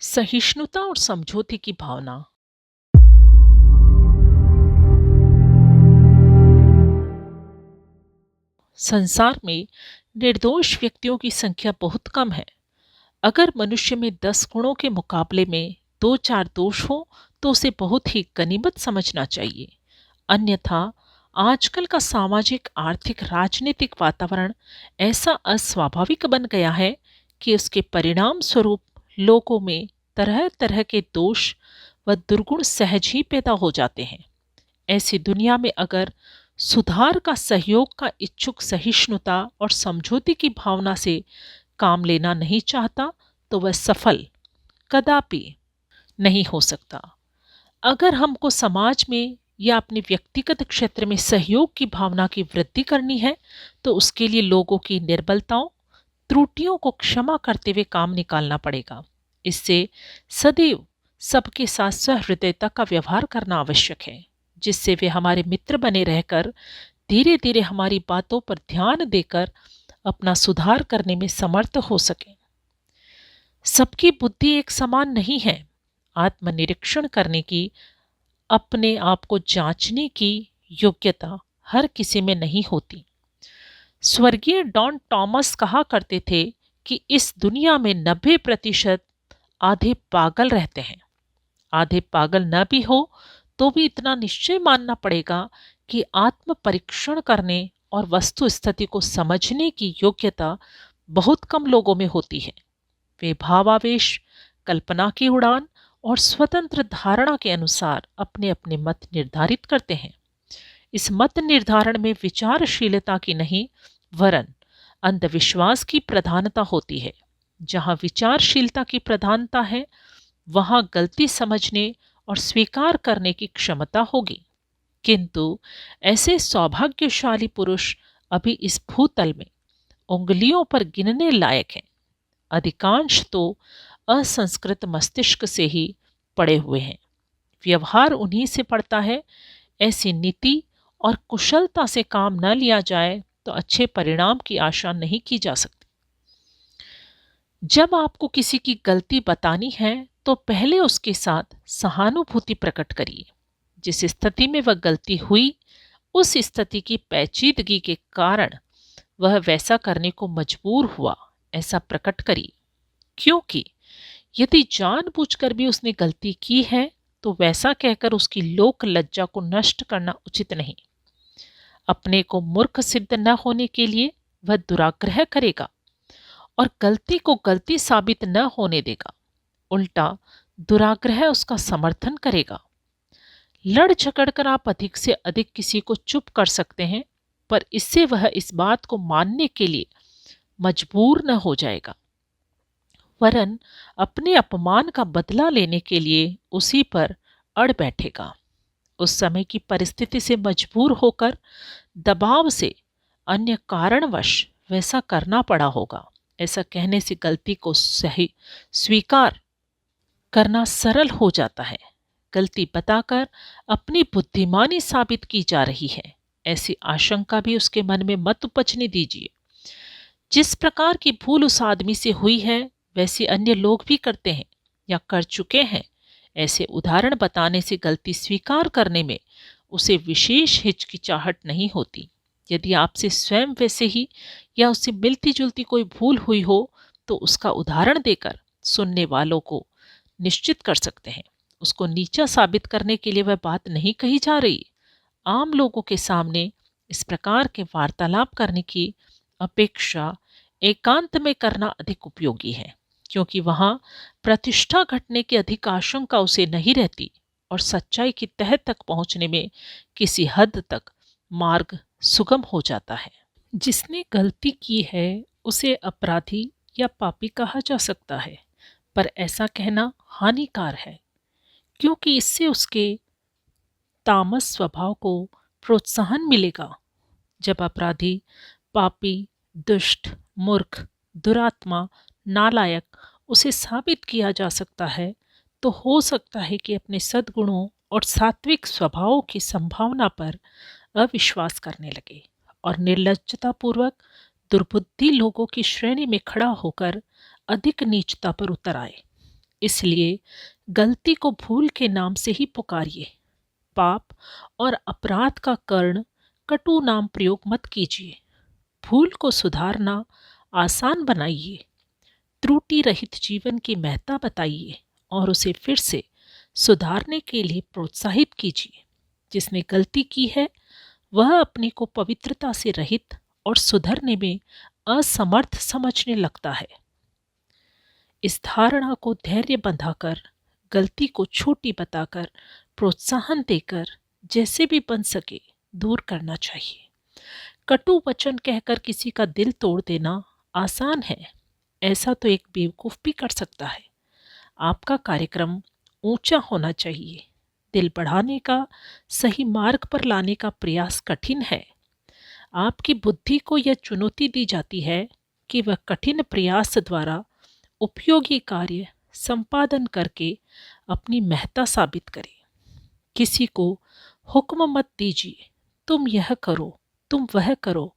सहिष्णुता और समझौते की भावना। संसार में निर्दोष व्यक्तियों की संख्या बहुत कम है। अगर मनुष्य में 10 गुणों के मुकाबले में दो चार दोष हो तो उसे बहुत ही गनीमत समझना चाहिए। अन्यथा आजकल का सामाजिक आर्थिक राजनीतिक वातावरण ऐसा अस्वाभाविक बन गया है कि उसके परिणाम स्वरूप लोगों में तरह तरह के दोष व दुर्गुण सहज ही पैदा हो जाते हैं। ऐसी दुनिया में अगर सुधार का सहयोग का इच्छुक सहिष्णुता और समझौते की भावना से काम लेना नहीं चाहता तो वह सफल कदापि नहीं हो सकता। अगर हमको समाज में या अपने व्यक्तिगत क्षेत्र में सहयोग की भावना की वृद्धि करनी है तो उसके लिए लोगों की निर्बलताओं त्रुटियों को क्षमा करते हुए काम निकालना पड़ेगा। इससे सदैव सबके साथ सहृदयता का व्यवहार करना आवश्यक है, जिससे वे हमारे मित्र बने रहकर धीरे धीरे हमारी बातों पर ध्यान देकर अपना सुधार करने में समर्थ हो सकें। सबकी बुद्धि एक समान नहीं है। आत्मनिरीक्षण करने की, अपने आप को जांचने की योग्यता हर किसी में नहीं होती। स्वर्गीय डॉन टॉमस कहा करते थे कि इस दुनिया में 90% आधे पागल रहते हैं। आधे पागल न भी हो तो भी इतना निश्चय मानना पड़ेगा कि आत्म परीक्षण करने और वस्तु स्थिति को समझने की योग्यता बहुत कम लोगों में होती है। वे भावावेश, कल्पना की उड़ान और स्वतंत्र धारणा के अनुसार अपने अपने मत निर्धारित करते हैं। इस मत निर्धारण में विचारशीलता की नहीं वरन अंधविश्वास की प्रधानता होती है। जहां विचारशीलता की प्रधानता है वहां गलती समझने और स्वीकार करने की क्षमता होगी। किंतु ऐसे सौभाग्यशाली पुरुष अभी इस भूतल में उंगलियों पर गिनने लायक हैं। अधिकांश तो असंस्कृत मस्तिष्क से ही पड़े हुए हैं। व्यवहार उन्हीं से पड़ता है। ऐसी नीति और कुशलता से काम न लिया जाए तो अच्छे परिणाम की आशा नहीं की जा सकती। जब आपको किसी की गलती बतानी है तो पहले उसके साथ सहानुभूति प्रकट करिए। जिस स्थिति में वह गलती हुई उस स्थिति की पेचीदगी के कारण वह वैसा करने को मजबूर हुआ ऐसा प्रकट करिए। क्योंकि यदि जानबूझकर भी उसने गलती की है तो वैसा कहकर उसकी लोक लज्जा को नष्ट करना उचित नहीं। अपने को मूर्ख सिद्ध न होने के लिए वह दुराग्रह करेगा और गलती को गलती साबित न होने देगा। उल्टा दुराग्रह उसका समर्थन करेगा। लड़ झगड़कर आप अधिक से अधिक किसी को चुप कर सकते हैं, पर इससे वह इस बात को मानने के लिए मजबूर न हो जाएगा, वरन अपने अपमान का बदला लेने के लिए उसी पर अड़ बैठेगा। उस समय की परिस्थिति से मजबूर होकर दबाव से अन्य कारणवश वैसा करना पड़ा होगा। ऐसा कहने से गलती को सही स्वीकार करना सरल हो जाता है। गलती बताकर अपनी बुद्धिमानी साबित की जा रही है, ऐसी आशंका भी उसके मन में मत उपजने दीजिए। जिस प्रकार की भूल उस आदमी से हुई है वैसी अन्य लोग भी करते हैं या कर चुके हैं। ऐसे उदाहरण बताने से गलती स्वीकार करने में उसे विशेष हिचकिचाहट नहीं होती। यदि आपसे स्वयं वैसे ही या उससे मिलती जुलती कोई भूल हुई हो तो उसका उदाहरण देकर सुनने वालों को निश्चित कर सकते हैं। उसको नीचा साबित करने के लिए वह बात नहीं कही जा रही। आम लोगों के सामने इस प्रकार के वार्तालाप करने की अपेक्षा एकांत में करना अधिक उपयोगी है, क्योंकि वहां प्रतिष्ठा घटने की अधिक आशंका उसे नहीं रहती और सच्चाई की तह तक पहुंचने में किसी हद तक मार्ग सुगम हो जाता है। जिसने गलती की है उसे अपराधी या पापी कहा जा सकता है, पर ऐसा कहना हानिकार है, क्योंकि इससे उसके तामस स्वभाव को प्रोत्साहन मिलेगा। जब अपराधी, पापी, दुष्ट, मूर्ख, दुरात्मा, नालायक उसे साबित किया जा सकता है तो हो सकता है कि अपने सद्गुणों और सात्विक स्वभावों की संभावना पर अविश्वास करने लगे और निर्लज्जतापूर्वक दुर्बुद्धि लोगों की श्रेणी में खड़ा होकर अधिक नीचता पर उतर आए। इसलिए गलती को भूल के नाम से ही पुकारिए। पाप और अपराध का कर्ण कटु नाम प्रयोग मत कीजिए। भूल को सुधारना आसान बनाइए। त्रुटि रहित जीवन की महत्ता बताइए और उसे फिर से सुधारने के लिए प्रोत्साहित कीजिए। जिसने गलती की है वह अपने को पवित्रता से रहित और सुधरने में असमर्थ समझने लगता है। इस धारणा को धैर्य बंधाकर, गलती को छोटी बताकर, प्रोत्साहन देकर जैसे भी बन सके दूर करना चाहिए। कटु वचन कहकर किसी का दिल तोड़ देना आसान है, ऐसा तो एक बेवकूफ़ भी कर सकता है। आपका कार्यक्रम ऊंचा होना चाहिए। दिल बढ़ाने का, सही मार्ग पर लाने का प्रयास कठिन है। आपकी बुद्धि को यह चुनौती दी जाती है कि वह कठिन प्रयास द्वारा उपयोगी कार्य संपादन करके अपनी महत्ता साबित करे। किसी को हुक्म मत दीजिए, तुम यह करो, तुम वह करो।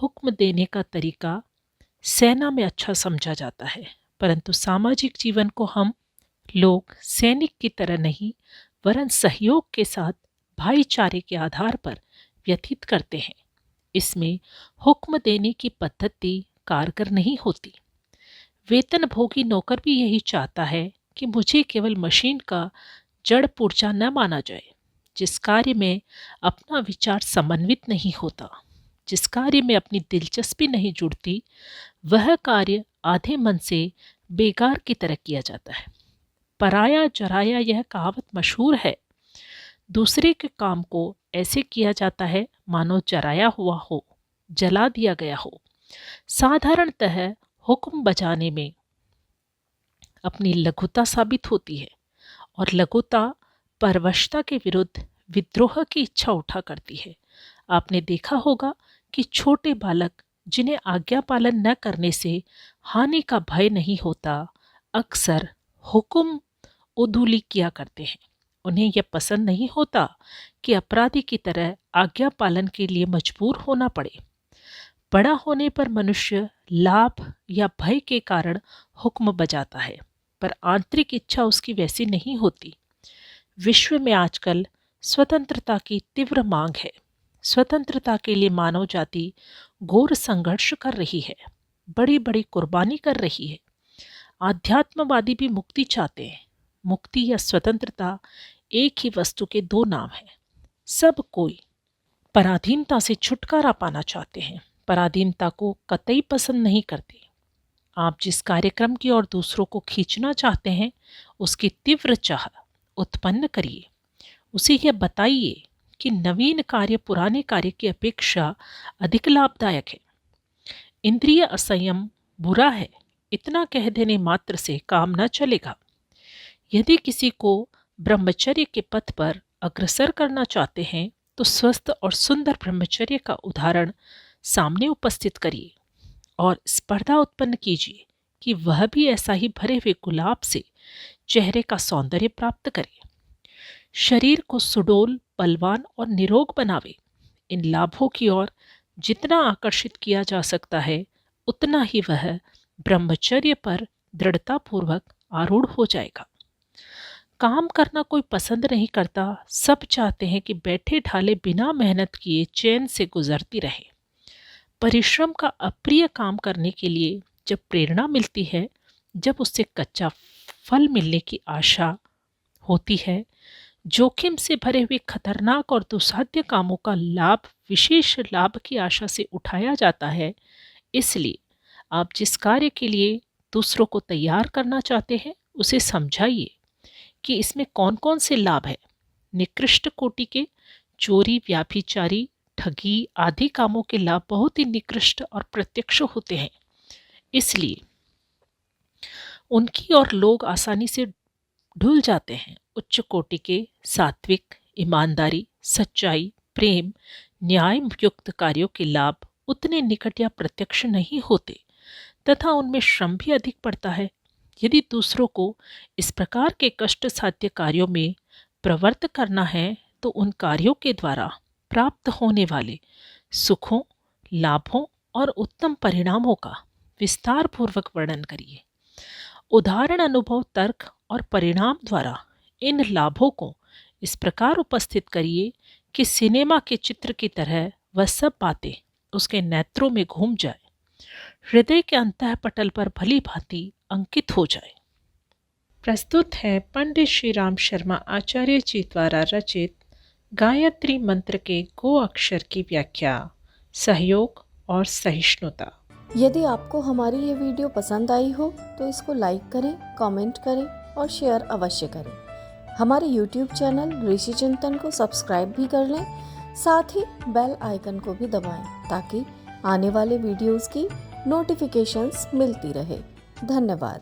हुक्म देने का तरीका सेना में अच्छा समझा जाता है, परंतु सामाजिक जीवन को हम लोग सैनिक की तरह नहीं, वरन सहयोग के साथ भाईचारे के आधार पर व्यतीत करते हैं। इसमें हुक्म देने की पद्धति कारगर नहीं होती। वेतन भोगी नौकर भी यही चाहता है कि मुझे केवल मशीन का जड़ पुर्जा न माना जाए। जिस कार्य में अपना विचार समन्वित नहीं होता, जिस कार्य में अपनी दिलचस्पी नहीं जुड़ती, वह कार्य आधे मन से बेकार की तरह किया जाता है। पराया जराया यह कहावत मशहूर है। दूसरे के काम को ऐसे किया जाता है मानो जराया हुआ हो, जला दिया गया हो। साधारणतः हुक्म बजाने में अपनी लघुता साबित होती है और लघुता परवशता के विरुद्ध विद्रोह की इच्छा उठा करती है। आपने देखा होगा कि छोटे बालक जिन्हें आज्ञा पालन न करने से हानि का भय नहीं होता, अक्सर हुक्म उधूली किया करते हैं। उन्हें यह पसंद नहीं होता कि अपराधी की तरह आज्ञा पालन के लिए मजबूर होना पड़े। बड़ा होने पर मनुष्य लाभ या भय के कारण हुक्म बजाता है, पर आंतरिक इच्छा उसकी वैसी नहीं होती। विश्व में आजकल स्वतंत्रता की तीव्र मांग है। स्वतंत्रता के लिए मानव जाति घोर संघर्ष कर रही है, बड़ी बड़ी कुर्बानी कर रही है। आध्यात्मवादी भी मुक्ति चाहते हैं। मुक्ति या स्वतंत्रता एक ही वस्तु के दो नाम हैं। सब कोई पराधीनता से छुटकारा पाना चाहते हैं, पराधीनता को कतई पसंद नहीं करते। आप जिस कार्यक्रम की ओर दूसरों को खींचना चाहते हैं, उसकी तीव्र चाह उत्पन्न करिए। उसे यह बताइए कि नवीन कार्य पुराने कार्य की अपेक्षा अधिक लाभदायक है। इंद्रिय असंयम बुरा है, इतना कह देने मात्र से काम न चलेगा। यदि किसी को ब्रह्मचर्य के पथ पर अग्रसर करना चाहते हैं तो स्वस्थ और सुंदर ब्रह्मचर्य का उदाहरण सामने उपस्थित करिए और स्पर्धा उत्पन्न कीजिए कि वह भी ऐसा ही भरे हुए गुलाब से चेहरे का सौंदर्य प्राप्त करे। शरीर को सुडौल, बलवान और निरोग बनावे। इन लाभों की ओर जितना आकर्षित किया जा सकता है, उतना ही वह ब्रह्मचर्य पर दृढ़तापूर्वक आरूढ़ हो जाएगा। काम करना कोई पसंद नहीं करता, सब चाहते हैं कि बैठे ढाले बिना मेहनत किए चैन से गुजरती रहे। परिश्रम का अप्रिय काम करने के लिए जब प्रेरणा मिलती है, जब उससे कच्चा फल मिलने की आशा होती है, जोखिम से भरे हुए खतरनाक और दुस्साध्य कामों का लाभ विशेष लाभ की आशा से उठाया जाता है। इसलिए आप जिस कार्य के लिए दूसरों को तैयार करना चाहते हैं, उसे समझाइए कि इसमें कौन कौन से लाभ है। निकृष्ट कोटि के चोरी, व्याभिचारी, ठगी आदि कामों के लाभ बहुत ही निकृष्ट और प्रत्यक्ष होते हैं। इसलिए उनकी ओर लोग आसानी से ढुल जाते हैं। उच्च कोटि के सात्विक, ईमानदारी, सच्चाई, प्रेम, न्याय युक्त कार्यों के लाभ उतने निकट या प्रत्यक्ष नहीं होते तथा उनमें श्रम भी अधिक पड़ता है। यदि दूसरों को इस प्रकार के कष्ट साध्य कार्यों में प्रवृत्त करना है तो उन कार्यों के द्वारा प्राप्त होने वाले सुखों, लाभों और उत्तम परिणामों का विस्तार पूर्वक वर्णन करिए। उदाहरण, अनुभव, तर्क और परिणाम द्वारा इन लाभों को इस प्रकार उपस्थित करिए कि सिनेमा के चित्र की तरह वह सब बातें उसके नेत्रों में घूम जाए, हृदय के अंतःपटल पर भली भांति अंकित हो जाए। प्रस्तुत है पंडित श्री राम शर्मा आचार्य जी द्वारा रचित गायत्री मंत्र के गो अक्षर की व्याख्या, सहयोग और सहिष्णुता। यदि आपको हमारी ये वीडियो पसंद आई हो तो इसको लाइक करें, कमेंट करें और शेयर अवश्य करें। हमारे YouTube चैनल ऋषि चिंतन को सब्सक्राइब भी कर लें, साथ ही बेल आइकन को भी दबाएं ताकि आने वाले वीडियोस की नोटिफिकेशंस मिलती रहे। धन्यवाद।